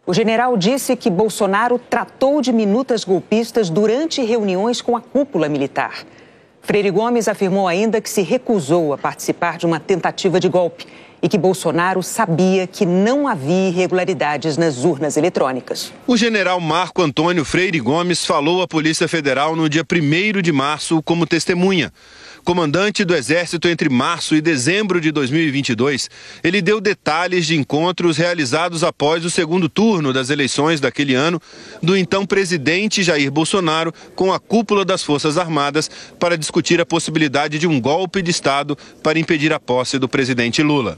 O general disse que Bolsonaro tratou de minutas golpistas durante reuniões com a cúpula militar. Freire Gomes afirmou ainda que se recusou a participar de uma tentativa de golpe e que Bolsonaro sabia que não havia irregularidades nas urnas eletrônicas. O general Marco Antônio Freire Gomes falou à Polícia Federal no dia 1º de março como testemunha. Comandante do Exército entre março e dezembro de 2022, ele deu detalhes de encontros realizados após o segundo turno das eleições daquele ano do então presidente Jair Bolsonaro com a cúpula das Forças Armadas para discutir a possibilidade de um golpe de Estado para impedir a posse do presidente Lula.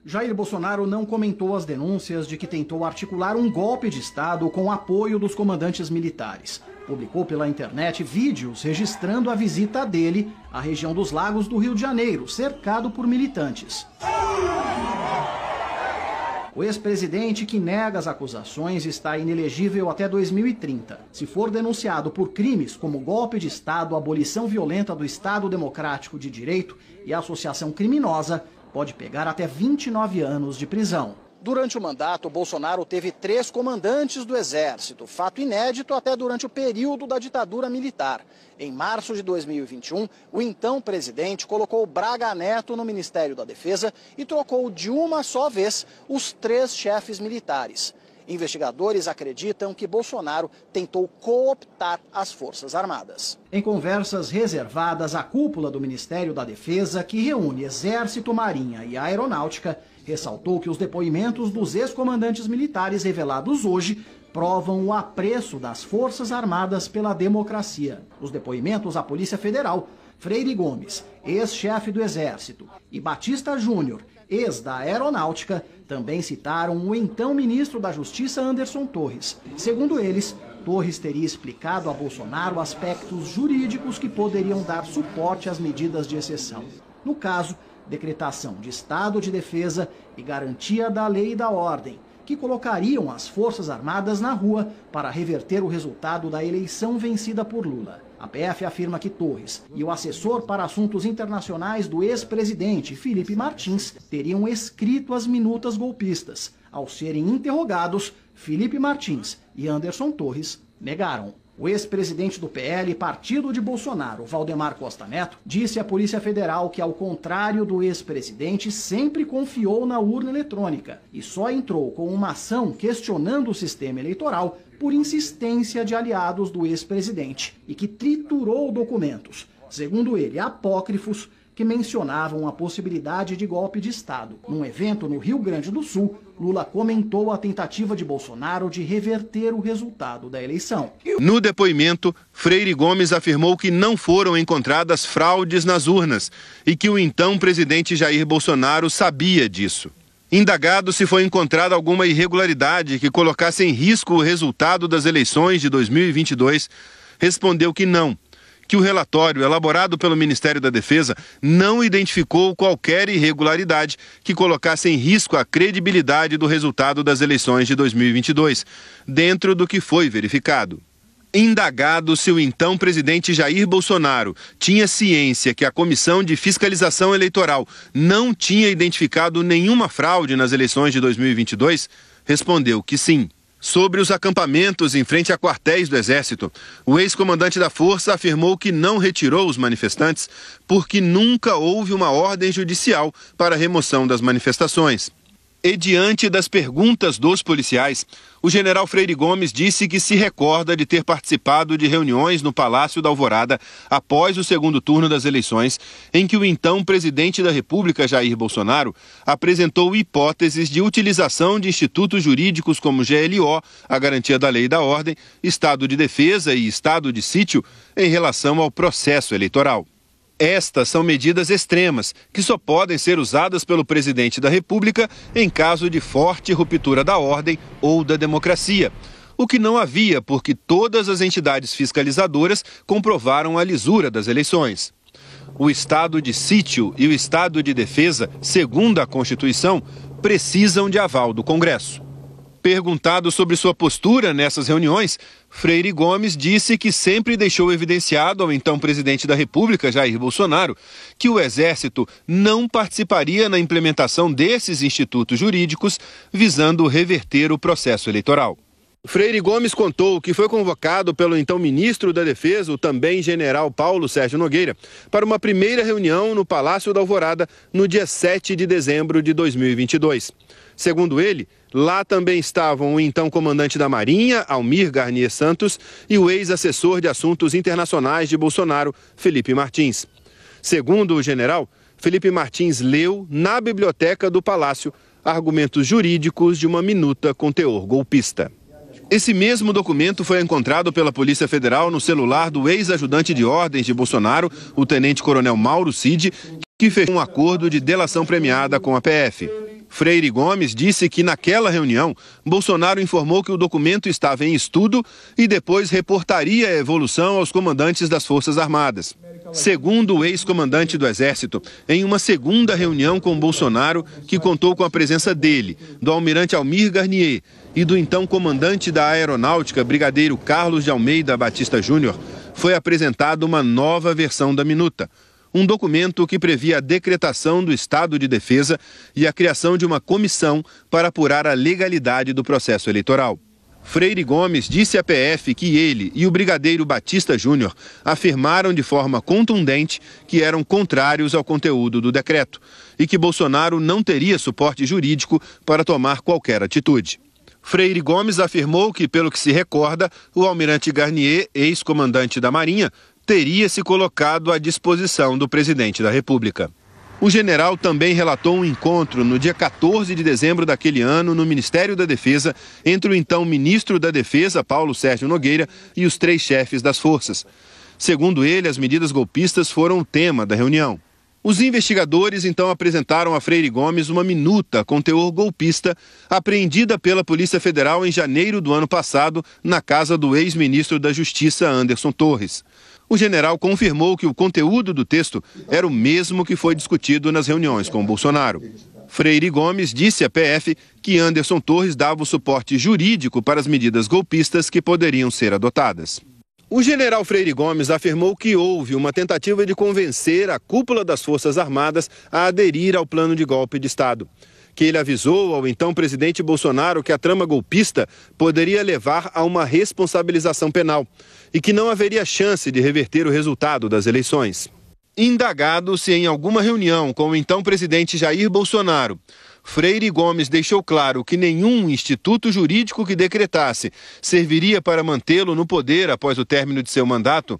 Jair Bolsonaro não comentou as denúncias de que tentou articular um golpe de Estado com o apoio dos comandantes militares. Publicou pela internet vídeos registrando a visita dele à região dos Lagos do Rio de Janeiro, cercado por militantes. O ex-presidente, que nega as acusações, está inelegível até 2030. Se for denunciado por crimes como golpe de Estado, abolição violenta do Estado Democrático de Direito e associação criminosa, pode pegar até 29 anos de prisão. Durante o mandato, Bolsonaro teve 3 comandantes do Exército, fato inédito até durante o período da ditadura militar. Em março de 2021, o então presidente colocou Braga Neto no Ministério da Defesa e trocou de uma só vez os 3 chefes militares. Investigadores acreditam que Bolsonaro tentou cooptar as Forças Armadas. Em conversas reservadas à cúpula do Ministério da Defesa, que reúne Exército, Marinha e Aeronáutica, ressaltou que os depoimentos dos ex-comandantes militares revelados hoje provam o apreço das Forças Armadas pela democracia. Os depoimentos à Polícia Federal, Freire Gomes, ex-chefe do Exército, e Batista Júnior, ex da Aeronáutica, também citaram o então ministro da Justiça, Anderson Torres. Segundo eles, Torres teria explicado a Bolsonaro aspectos jurídicos que poderiam dar suporte às medidas de exceção. No caso, decretação de estado de defesa e garantia da lei e da ordem, que colocariam as Forças Armadas na rua para reverter o resultado da eleição vencida por Lula. A PF afirma que Torres e o assessor para assuntos internacionais do ex-presidente, Felipe Martins, teriam escrito as minutas golpistas. Ao serem interrogados, Felipe Martins e Anderson Torres negaram. O ex-presidente do PL, partido de Bolsonaro, Valdemar Costa Neto, disse à Polícia Federal que, ao contrário do ex-presidente, sempre confiou na urna eletrônica e só entrou com uma ação questionando o sistema eleitoral por insistência de aliados do ex-presidente e que triturou documentos, segundo ele, apócrifos, que mencionavam a possibilidade de golpe de Estado. Num evento no Rio Grande do Sul, Lula comentou a tentativa de Bolsonaro de reverter o resultado da eleição. No depoimento, Freire Gomes afirmou que não foram encontradas fraudes nas urnas e que o então presidente Jair Bolsonaro sabia disso. Indagado se foi encontrada alguma irregularidade que colocasse em risco o resultado das eleições de 2022, respondeu que não. Que o relatório elaborado pelo Ministério da Defesa não identificou qualquer irregularidade que colocasse em risco a credibilidade do resultado das eleições de 2022, dentro do que foi verificado. Indagado se o então presidente Jair Bolsonaro tinha ciência que a Comissão de Fiscalização Eleitoral não tinha identificado nenhuma fraude nas eleições de 2022, respondeu que sim. Sobre os acampamentos em frente a quartéis do Exército, o ex-comandante da Força afirmou que não retirou os manifestantes porque nunca houve uma ordem judicial para a remoção das manifestações. E diante das perguntas dos policiais, o general Freire Gomes disse que se recorda de ter participado de reuniões no Palácio da Alvorada após o segundo turno das eleições, em que o então presidente da República, Jair Bolsonaro, apresentou hipóteses de utilização de institutos jurídicos como GLO, a garantia da lei e da ordem, estado de defesa e estado de sítio em relação ao processo eleitoral. Estas são medidas extremas, que só podem ser usadas pelo presidente da República em caso de forte ruptura da ordem ou da democracia. O que não havia, porque todas as entidades fiscalizadoras comprovaram a lisura das eleições. O estado de sítio e o estado de defesa, segundo a Constituição, precisam de aval do Congresso. Perguntado sobre sua postura nessas reuniões, Freire Gomes disse que sempre deixou evidenciado ao então presidente da República, Jair Bolsonaro, que o Exército não participaria na implementação desses institutos jurídicos visando reverter o processo eleitoral. Freire Gomes contou que foi convocado pelo então ministro da Defesa, o também general Paulo Sérgio Nogueira, para uma primeira reunião no Palácio da Alvorada no dia 7 de dezembro de 2022. Segundo ele, lá também estavam o então comandante da Marinha, Almir Garnier Santos, e o ex-assessor de assuntos internacionais de Bolsonaro, Felipe Martins. Segundo o general, Felipe Martins leu na biblioteca do Palácio argumentos jurídicos de uma minuta com teor golpista. Esse mesmo documento foi encontrado pela Polícia Federal no celular do ex-ajudante de ordens de Bolsonaro, o tenente-coronel Mauro Cid, que fez um acordo de delação premiada com a PF. Freire Gomes disse que naquela reunião, Bolsonaro informou que o documento estava em estudo e depois reportaria a evolução aos comandantes das Forças Armadas. Segundo o ex-comandante do Exército, em uma segunda reunião com Bolsonaro, que contou com a presença dele, do almirante Almir Garnier e do então comandante da Aeronáutica, brigadeiro Carlos de Almeida Batista Júnior, foi apresentada uma nova versão da minuta. Um documento que previa a decretação do estado de defesa e a criação de uma comissão para apurar a legalidade do processo eleitoral. Freire Gomes disse à PF que ele e o brigadeiro Batista Júnior afirmaram de forma contundente que eram contrários ao conteúdo do decreto e que Bolsonaro não teria suporte jurídico para tomar qualquer atitude. Freire Gomes afirmou que, pelo que se recorda, o almirante Garnier, ex-comandante da Marinha, teria se colocado à disposição do presidente da República. O general também relatou um encontro no dia 14 de dezembro daquele ano no Ministério da Defesa entre o então ministro da Defesa, Paulo Sérgio Nogueira, e os 3 chefes das forças. Segundo ele, as medidas golpistas foram o tema da reunião. Os investigadores então apresentaram a Freire Gomes uma minuta com teor golpista apreendida pela Polícia Federal em janeiro do ano passado na casa do ex-ministro da Justiça, Anderson Torres. O general confirmou que o conteúdo do texto era o mesmo que foi discutido nas reuniões com Bolsonaro. Freire Gomes disse à PF que Anderson Torres dava o suporte jurídico para as medidas golpistas que poderiam ser adotadas. O general Freire Gomes afirmou que houve uma tentativa de convencer a cúpula das Forças Armadas a aderir ao plano de golpe de Estado. Que ele avisou ao então presidente Bolsonaro que a trama golpista poderia levar a uma responsabilização penal e que não haveria chance de reverter o resultado das eleições. Indagado se em alguma reunião com o então presidente Jair Bolsonaro, Freire Gomes deixou claro que nenhum instituto jurídico que decretasse serviria para mantê-lo no poder após o término de seu mandato,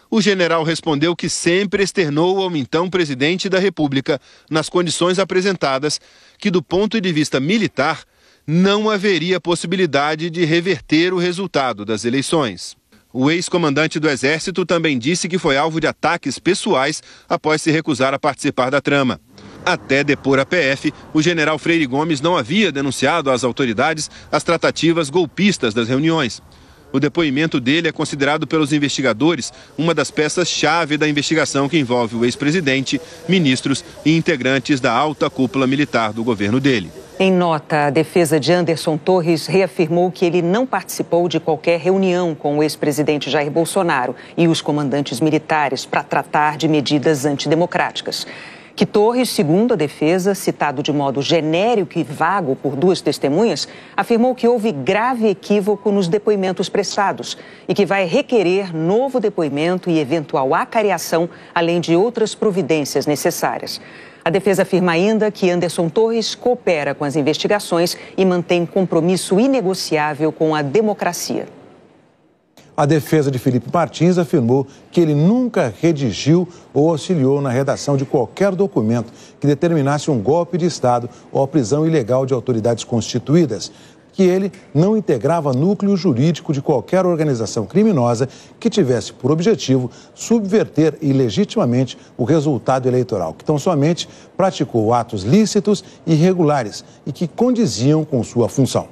o general respondeu que sempre externou ao então presidente da República, nas condições apresentadas, que do ponto de vista militar, não haveria possibilidade de reverter o resultado das eleições. O ex-comandante do Exército também disse que foi alvo de ataques pessoais após se recusar a participar da trama. Até depor a PF, o general Freire Gomes não havia denunciado às autoridades as tratativas golpistas das reuniões. O depoimento dele é considerado pelos investigadores uma das peças-chave da investigação que envolve o ex-presidente, ministros e integrantes da alta cúpula militar do governo dele. Em nota, a defesa de Anderson Torres reafirmou que ele não participou de qualquer reunião com o ex-presidente Jair Bolsonaro e os comandantes militares para tratar de medidas antidemocráticas. Que Torres, segundo a defesa, citado de modo genérico e vago por 2 testemunhas, afirmou que houve grave equívoco nos depoimentos prestados e que vai requerer novo depoimento e eventual acariação, além de outras providências necessárias. A defesa afirma ainda que Anderson Torres coopera com as investigações e mantém compromisso inegociável com a democracia. A defesa de Felipe Martins afirmou que ele nunca redigiu ou auxiliou na redação de qualquer documento que determinasse um golpe de Estado ou a prisão ilegal de autoridades constituídas, que ele não integrava núcleo jurídico de qualquer organização criminosa que tivesse por objetivo subverter ilegitimamente o resultado eleitoral, que tão somente praticou atos lícitos e irregulares e que condiziam com sua função.